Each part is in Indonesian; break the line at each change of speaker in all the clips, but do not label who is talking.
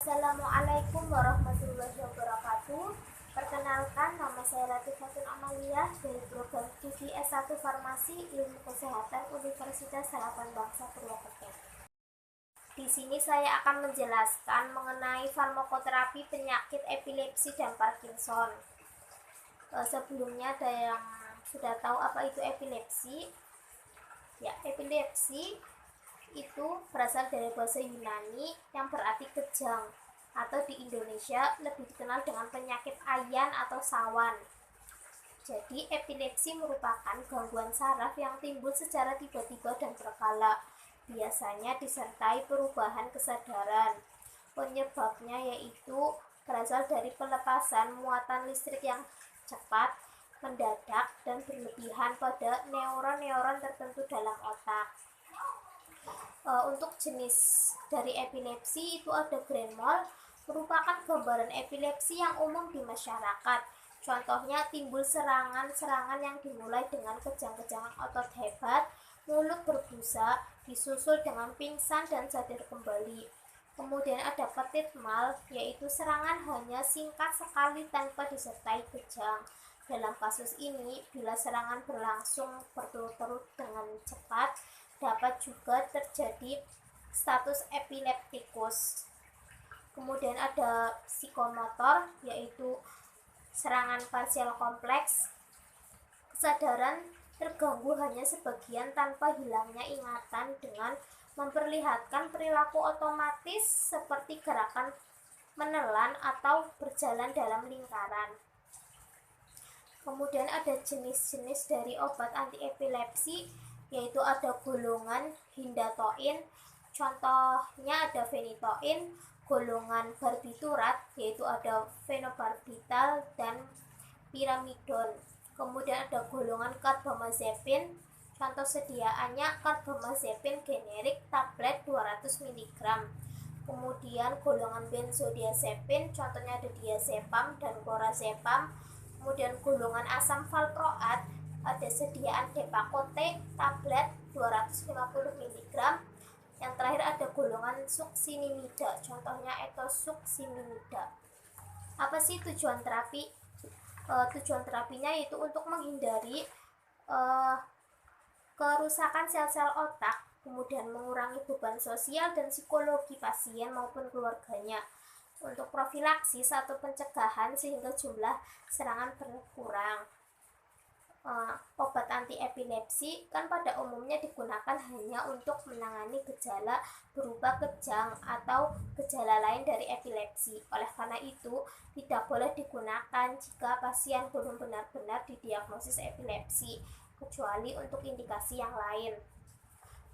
Assalamualaikum warahmatullahi wabarakatuh. Perkenalkan, nama saya Latifatul Amaliyah dari program studi S1 Farmasi Ilmu Kesehatan Universitas Harapan Bangsa Purwokerto. Di sini saya akan menjelaskan mengenai farmakoterapi penyakit epilepsi dan Parkinson. Sebelumnya ada yang sudah tahu apa itu epilepsi? Ya, epilepsi itu berasal dari bahasa Yunani yang berarti kejang, atau di Indonesia lebih dikenal dengan penyakit ayan atau sawan. Jadi epilepsi merupakan gangguan saraf yang timbul secara tiba-tiba dan berkala, biasanya disertai perubahan kesadaran. Penyebabnya yaitu berasal dari pelepasan muatan listrik yang cepat, mendadak, dan berlebihan pada neuron-neuron tertentu dalam otak. Untuk jenis dari epilepsi itu ada grand mal, merupakan gambaran epilepsi yang umum di masyarakat. Contohnya timbul serangan-serangan yang dimulai dengan kejang-kejangan otot hebat, mulut berbusa, disusul dengan pingsan dan sadar kembali. Kemudian ada petit mal, yaitu serangan hanya singkat sekali tanpa disertai kejang. Dalam kasus ini, bila serangan berlangsung berturut-turut dengan cepat, dapat juga terjadi status epileptikus. Kemudian ada psikomotor, yaitu serangan parsial kompleks. Kesadaran terganggu hanya sebagian tanpa hilangnya ingatan dengan memperlihatkan perilaku otomatis seperti gerakan menelan atau berjalan dalam lingkaran. Kemudian ada jenis-jenis dari obat anti epilepsi, yaitu ada golongan hindatoin, contohnya ada phenytoin, golongan barbiturat, yaitu ada phenobarbital dan piramidon. Kemudian ada golongan carbamazepin, contoh sediaannya carbamazepin generik tablet 200 mg. Kemudian golongan benzodiazepin, contohnya ada diazepam dan clorazepam. Kemudian golongan asam valproat, ada sediaan Depakote tablet 250 mg. Yang terakhir ada golongan suksinimida, contohnya etosuksinimida. Apa sih tujuan terapi? Tujuan terapinya yaitu untuk menghindari kerusakan sel-sel otak, kemudian mengurangi beban sosial dan psikologi pasien maupun keluarganya, untuk profilaksis atau pencegahan sehingga jumlah serangan berkurang. Obat anti epilepsi kan pada umumnya digunakan hanya untuk menangani gejala berupa kejang atau gejala lain dari epilepsi. Oleh karena itu, tidak boleh digunakan jika pasien belum benar-benar didiagnosis epilepsi, kecuali untuk indikasi yang lain.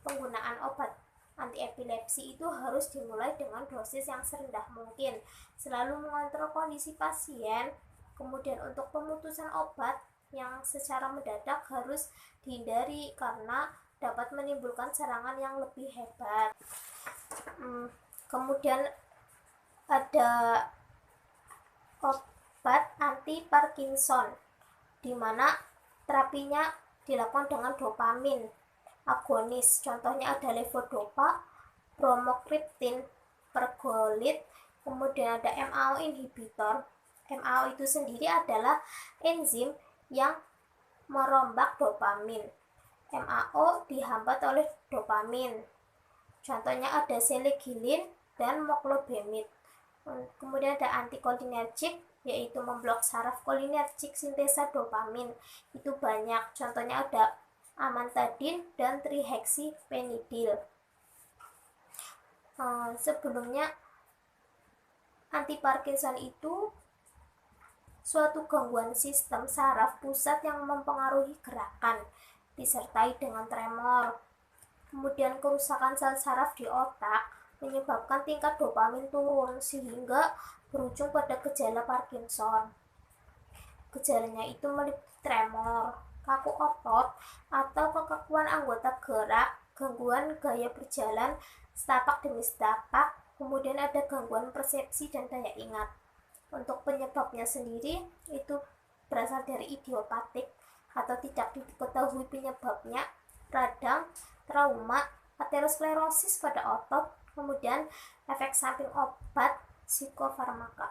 Penggunaan obat anti epilepsi itu harus dimulai dengan dosis yang serendah mungkin, selalu mengontrol kondisi pasien. Kemudian untuk pemutusan obat yang secara mendadak harus dihindari karena dapat menimbulkan serangan yang lebih hebat. Kemudian ada obat anti Parkinson, di mana terapinya dilakukan dengan dopamin agonis, contohnya ada levodopa, bromokriptin, pergolid. Kemudian ada MAO inhibitor. MAO itu sendiri adalah enzim yang merombak dopamin. MAO dihambat oleh dopamin. Contohnya ada selegilin dan moklobemid. Kemudian ada antikolinergik, yaitu memblok saraf kolinergik sintesa dopamin. Itu banyak. Contohnya ada amantadin dan trihexyphenidyl. Sebelumnya anti Parkinson itu suatu gangguan sistem saraf pusat yang mempengaruhi gerakan, disertai dengan tremor. Kemudian kerusakan sel saraf di otak menyebabkan tingkat dopamin turun sehingga berujung pada gejala Parkinson. Gejalanya itu meliputi tremor, kaku otot atau kekakuan anggota gerak, gangguan gaya berjalan setapak demi setapak, kemudian ada gangguan persepsi dan daya ingat. Untuk penyebabnya sendiri itu berasal dari idiopatik atau tidak diketahui penyebabnya, radang, trauma, aterosklerosis pada otot, kemudian efek samping obat psikofarmaka.